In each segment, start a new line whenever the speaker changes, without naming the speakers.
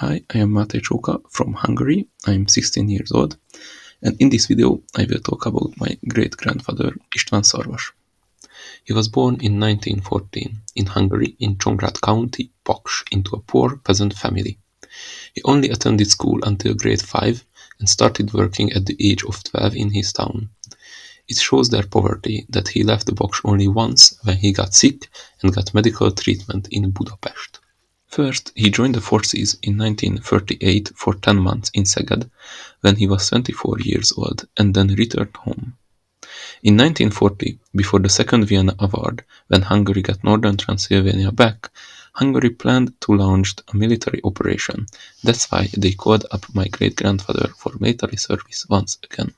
Hi, I am Máté Csóka from Hungary. I am 16 years old, and in this video I will talk about my great-grandfather István Szarvas. He was born in 1914 in Hungary in Csongrád County, Paks, into a poor peasant family. He only attended school until grade 5 and started working at the age of 12 in his town. It shows their poverty that he left the Paks only once when he got sick and got medical treatment in Budapest. First, he joined the forces in 1938 for 10 months in Szeged when he was 24 years old and then returned home. In 1940, before the Second Vienna Award, when Hungary got northern Transylvania back, Hungary planned to launch a military operation. That's why they called up my great-grandfather for military service once again.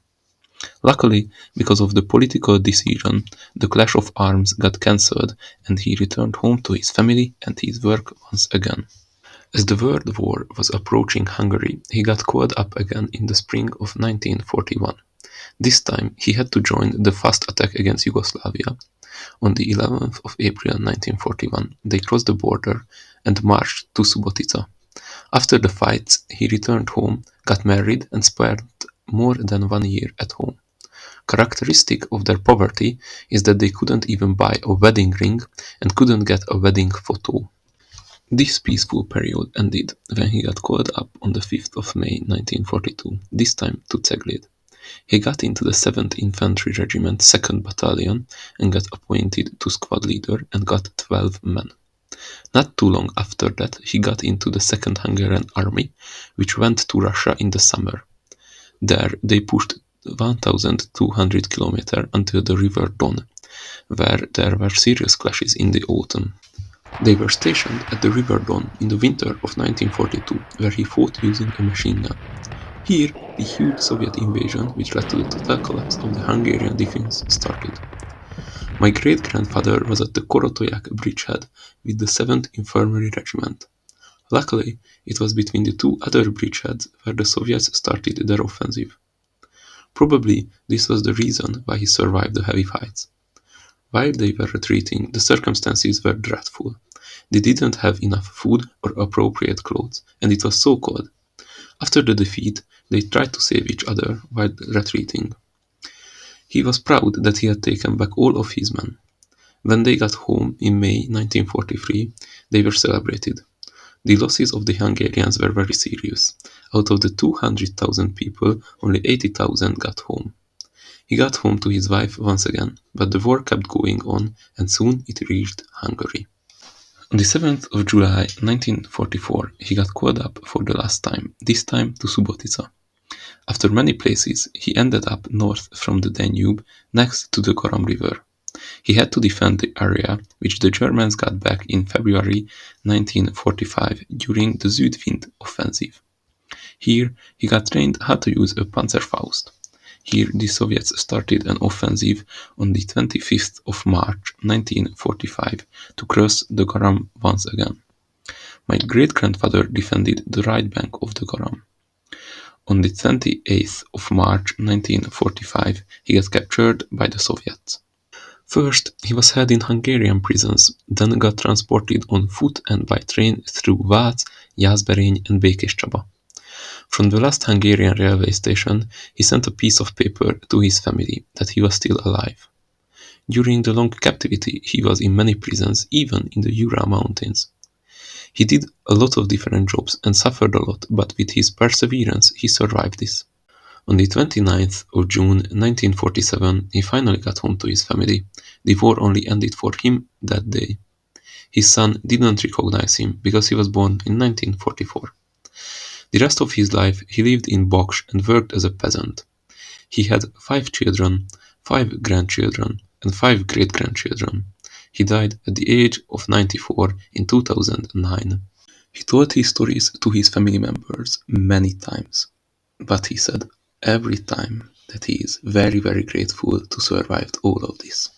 Luckily, because of the political decision, the clash of arms got cancelled and he returned home to his family and his work once again. As the World War was approaching Hungary, he got called up again in the spring of 1941. This time he had to join the fast attack against Yugoslavia. On the 11th of April 1941, they crossed the border and marched to Subotica. After the fights, he returned home, got married and spent more than 1 year at home. Characteristic of their poverty is that they couldn't even buy a wedding ring and couldn't get a wedding photo. This peaceful period ended when he got called up on the 5th of May 1942, this time to Cegléd. He got into the 7th Infantry Regiment 2nd Battalion and got appointed to squad leader and got 12 men. Not too long after that, he got into the 2nd Hungarian Army, which went to Russia in the summer. There, they pushed 1,200 kilometers until the river Don, where there were serious clashes in the autumn. They were stationed at the river Don in the winter of 1942, where he fought using a machine gun. Here, the huge Soviet invasion, which led to the total collapse of the Hungarian defense, started. My great-grandfather was at the Korotoyak bridgehead with the 7th Infantry Regiment. Luckily, it was between the two other bridgeheads where the Soviets started their offensive. Probably this was the reason why he survived the heavy fights. While they were retreating, the circumstances were dreadful. They didn't have enough food or appropriate clothes, and it was so cold. After the defeat, they tried to save each other while retreating. He was proud that he had taken back all of his men. When they got home in May 1943, they were celebrated. The losses of the Hungarians were very serious. Out of the 200,000 people, only 80,000 got home. He got home to his wife once again, but the war kept going on and soon it reached Hungary. On the 7th of July 1944, he got called up for the last time, this time to Subotica. After many places, he ended up north from the Danube, next to the Garam River. He had to defend the area, which the Germans got back in February 1945 during the Südwind offensive. Here, he got trained how to use a Panzerfaust. Here, the Soviets started an offensive on the 25th of March 1945 to cross the Garam once again. My great-grandfather defended the right bank of the Garam. On the 28th of March 1945, he got captured by the Soviets. First, he was held in Hungarian prisons, then got transported on foot and by train through Vác, Jászberény and Békéscsaba. From the last Hungarian railway station, he sent a piece of paper to his family that he was still alive. During the long captivity, he was in many prisons, even in the Ural mountains. He did a lot of different jobs and suffered a lot, but with his perseverance, he survived this. On the 29th of June 1947, he finally got home to his family. The war only ended for him that day. His son didn't recognize him because he was born in 1944. The rest of his life he lived in Baks and worked as a peasant. He had 5 children, 5 grandchildren, and 5 great-grandchildren. He died at the age of 94 in 2009. He told his stories to his family members many times, but he said every time that he is very, very grateful to survive all of this.